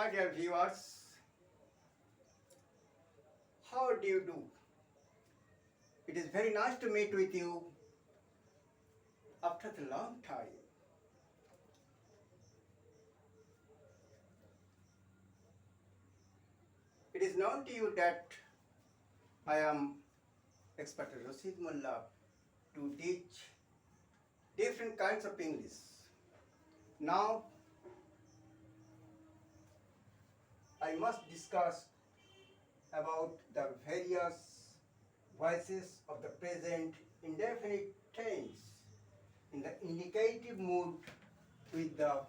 My dear viewers, how do you do? It is very nice to meet with you after the long time. It is known to you that I am expert Rasid Mullah to teach different kinds of English. Now, I must discuss about the various voices of the present indefinite tense in the indicative mood with the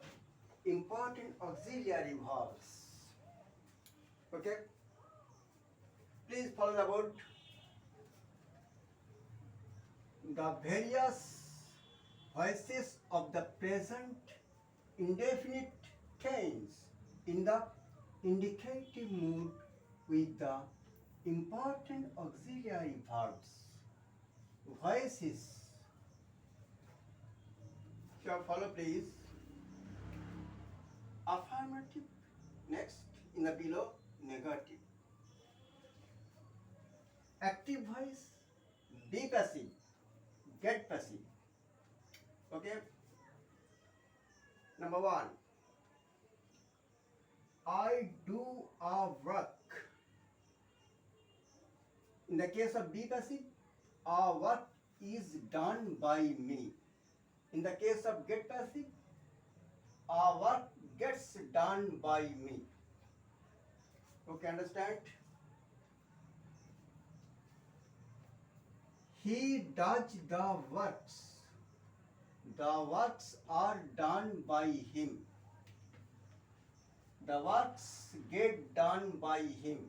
important auxiliary verbs. Okay? Please follow about the various voices of the present indefinite tense in the indicative mood with the important auxiliary verbs. Voices. Here follow please. Affirmative. Next in the below negative. Active voice. Be passive. Get passive. Okay. Number one. I do a work. In the case of be passive, a work is done by me. In the case of get passive, a work gets done by me. Okay, understand? He does the works. The works are done by him. The works get done by him.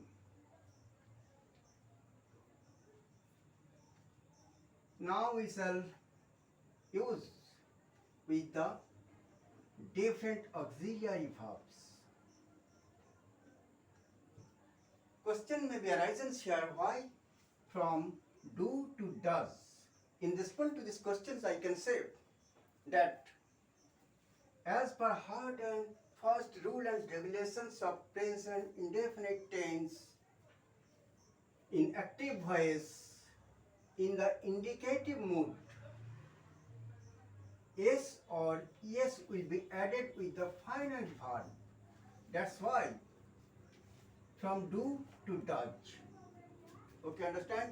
Now we shall use with the different auxiliary verbs. Question may be arises here, why from do to does. In response to these questions, I can say that as per hard and fast rule and regulations of present indefinite tense in active voice in the indicative mood, S or es will be added with the final verb. That's why from do to does. Okay, understand?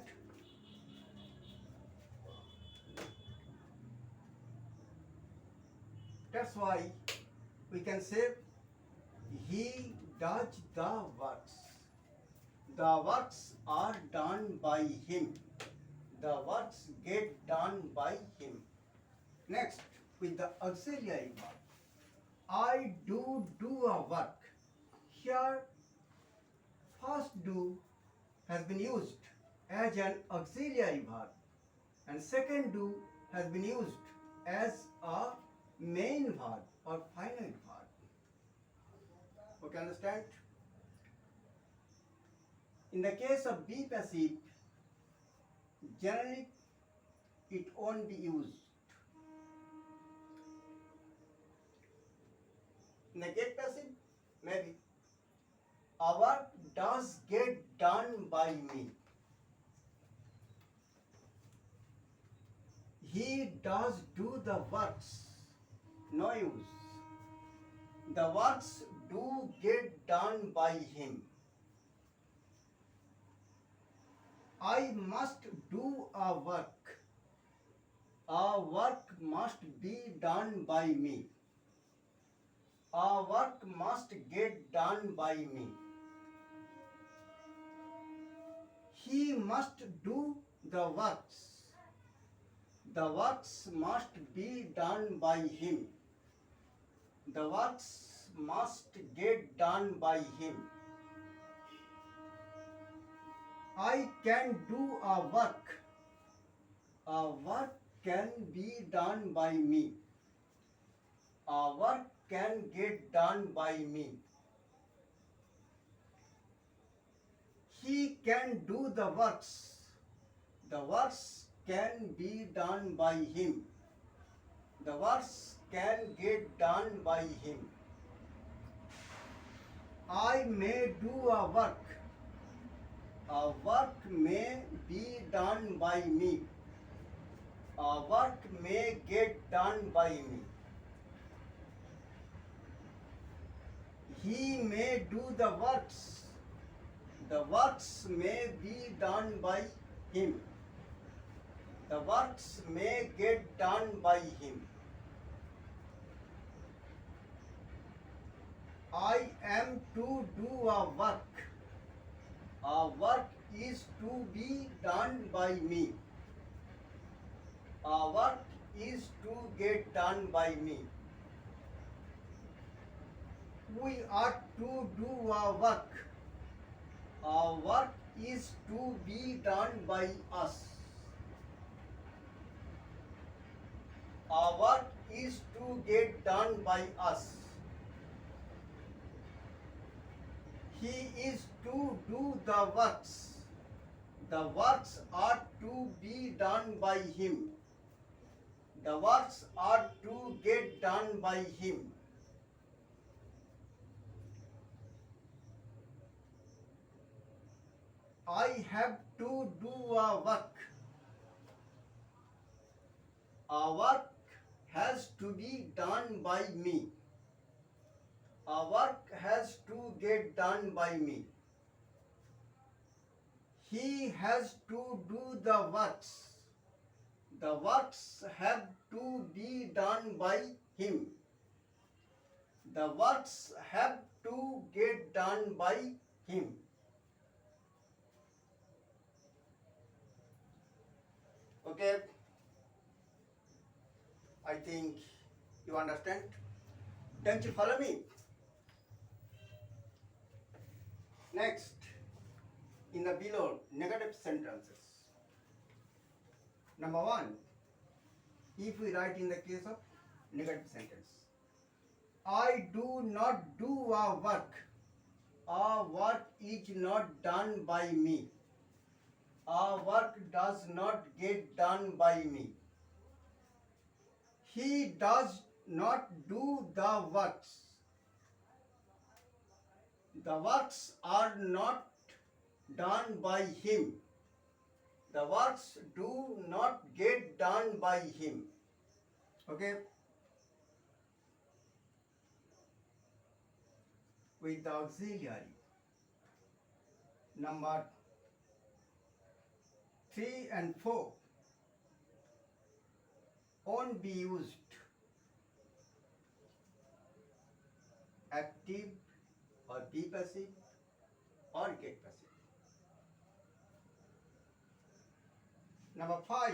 That's why we can say he does the works. The works are done by him. The works get done by him. Next, with the auxiliary verb. I do a work. Here, first do has been used as an auxiliary verb and second do has been used as a main verb or final verb. Okay, understand? In the case of be passive, generally it won't be used. In the get passive, maybe a work does get done by me. He does do the works. No use. The works do get done by him. I must do a work. A work must be done by me. A work must get done by me. He must do the works. The works must be done by him. The works must get done by him. I can do a work. A work can be done by me. A work can get done by me. He can do the works. The works can be done by him. The works can get done by him. I may do a work. A work may be done by me. A work may get done by me. He may do the works. The works may be done by him. The works may get done by him. I am to do a work. A work is to be done by me. A work is to get done by me. We are to do a work. A work is to be done by us. A work is to get done by us. He is to do the works. The works are to be done by him. The works are to get done by him. I have to do a work. A work has to be done by me. A work has to get done by me. He has to do the works. The works have to be done by him. The works have to get done by him. Okay, I think you understand. Don't you follow me? Next, in the below negative sentences. Number one, if we write in the case of negative sentence, I do not do a work. A work is not done by me. A work does not get done by me. He does not do the works. The works are not done by him. The works do not get done by him. Okay? With the auxiliary. Number 3 and 4 won't be used. Active or be passive or get passive. Number 5,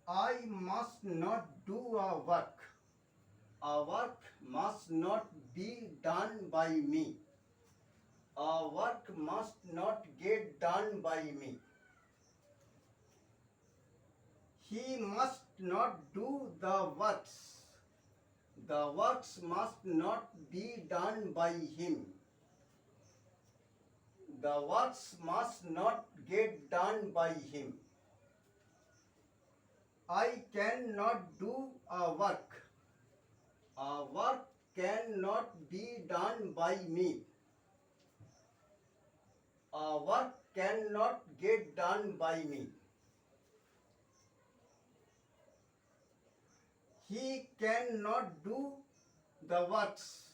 I must not do a work. A work must not be done by me. A work must not get done by me. He must not do the works. The works must not be done by him. The works must not get done by him. I cannot do a work. A work cannot be done by me. A work cannot get done by me. He cannot do the works.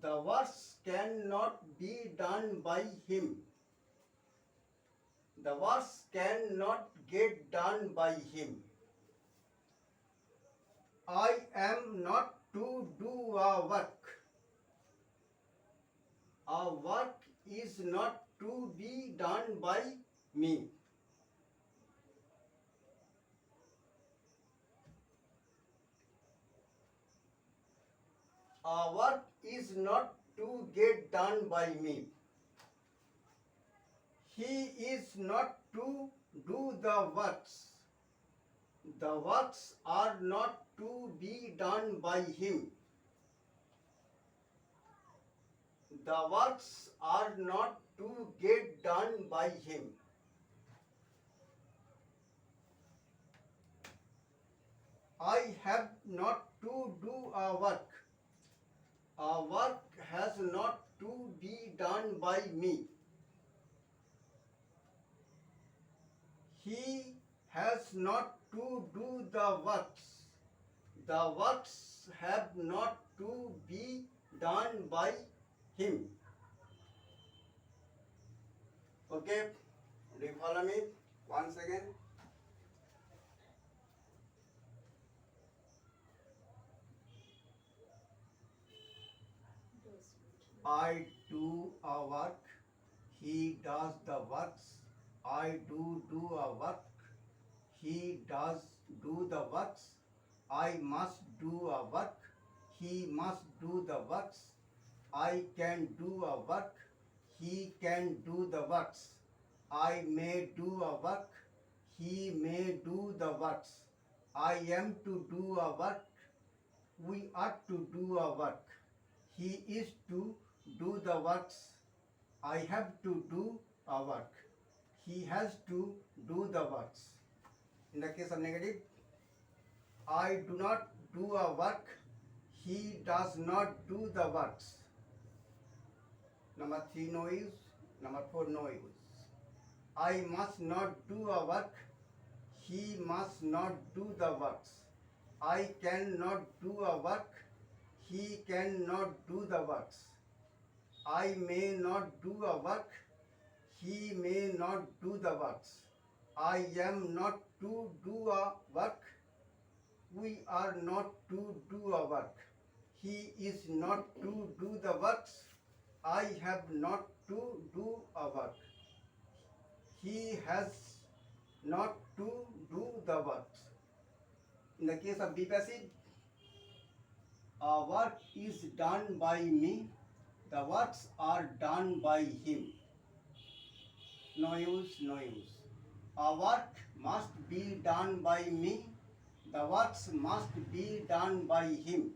The works cannot be done by him. The works cannot get done by him. I am not to do a work. A work is not to be done by me. A work is not to get done by me. He is not to do the works. The works are not to be done by him. The works are not to get done by him. I have not to do a work. A work has not to be done by me. He has not to do the works. The works have not to be done by him. Okay, do you follow me? Once again. I do a work. He does the works. I do a work. He does do the works. I must do a work. He must do the works. I can do a work. He can do the works. I may do a work. He may do the works. I am to do a work. We ought to do a work. He is to do the works. I have to do a work. He has to do the works. In the case of negative, I do not do a work. He does not do the works. Number 3, no use. Number 4, no use. I must not do a work. He must not do the works. I cannot do a work. He cannot do the works. I may not do a work. He may not do the works. I am not to do a work. We are not to do a work. He is not to do the works. I have not to do a work. He has not to do the works. In the case of be passive, a work is done by me. The works are done by him. No use, no use. A work must be done by me. The works must be done by him.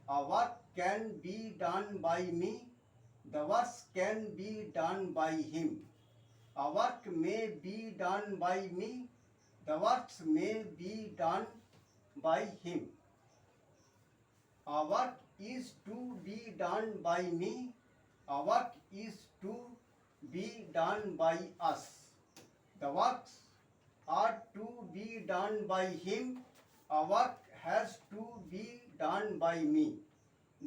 A work can be done by me. The works can be done by him. A work may be done by me. The works may be done by him. A work is to be done by me. A work is to be done by us. The works are to be done by him. A work has to be done by me.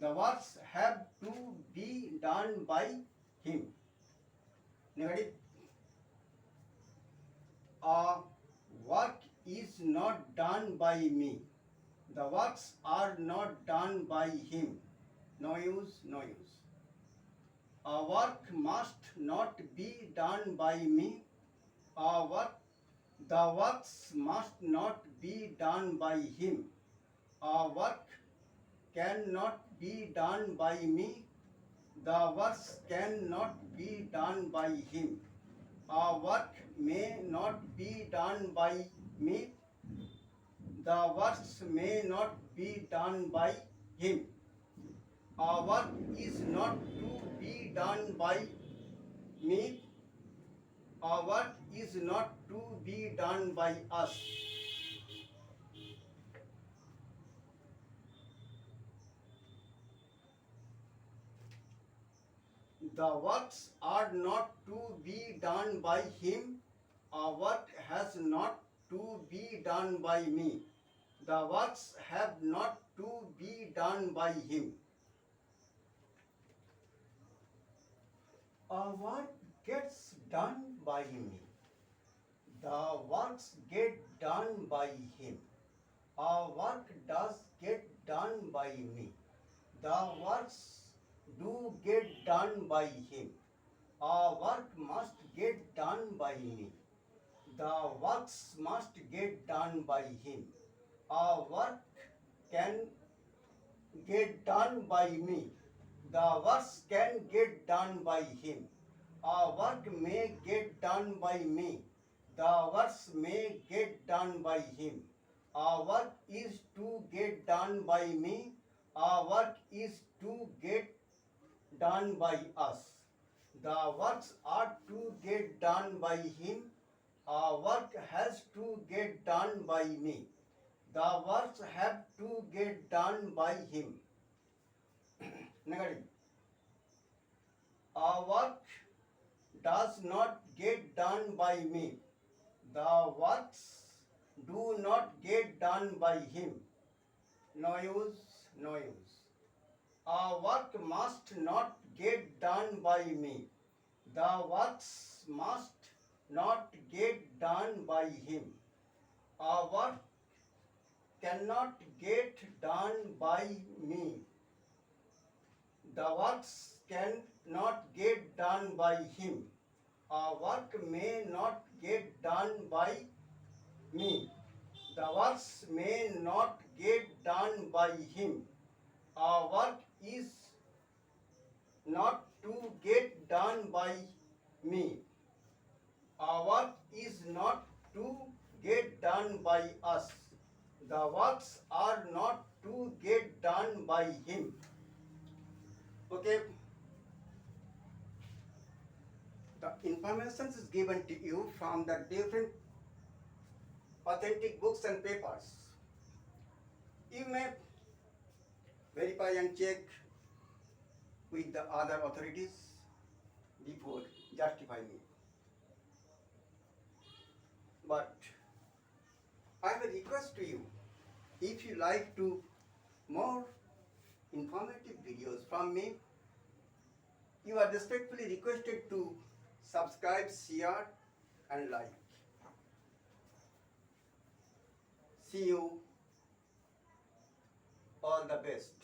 The works have to be done by him. Negative. A work is not done by me. The works are not done by him. No use, no use. A work must not be done by me. The works must not be done by him. A work cannot be done by me. The works cannot be done by him. A work may not be done by me. The works may not be done by him. A work is not to be done by me. A work is not to be done by us. The works are not to be done by him. A work has not to be done by me. The works have not to be done by him. A work gets done by me. The works get done by him. A work does get done by me. The works do get done by him. A work must get done by me. The works must get done by him. A work can get done by me. The works can get done by him. A work may get done by me. The works may get done by him. A work is to get done by me. A work is to get done by us. The works are to get done by him. A work has to get done by me. The works have to get done by him. Negative. A work does not get done by me. The works do not get done by him. No use, no use. A work must not get done by me. The works must not get done by him. A work cannot get done by me. The works cannot get done by him. A work may not get done by me. The works may not get done by him. A work is not to get done by me. A work is not to get done by us. The works are not to get done by him. Okay. The information is given to you from the different authentic books and papers. You may verify and check with the other authorities before justifying it. But I have a request to you. If you like to more informative videos from me, you are respectfully requested to subscribe, share and like. See you. All the best.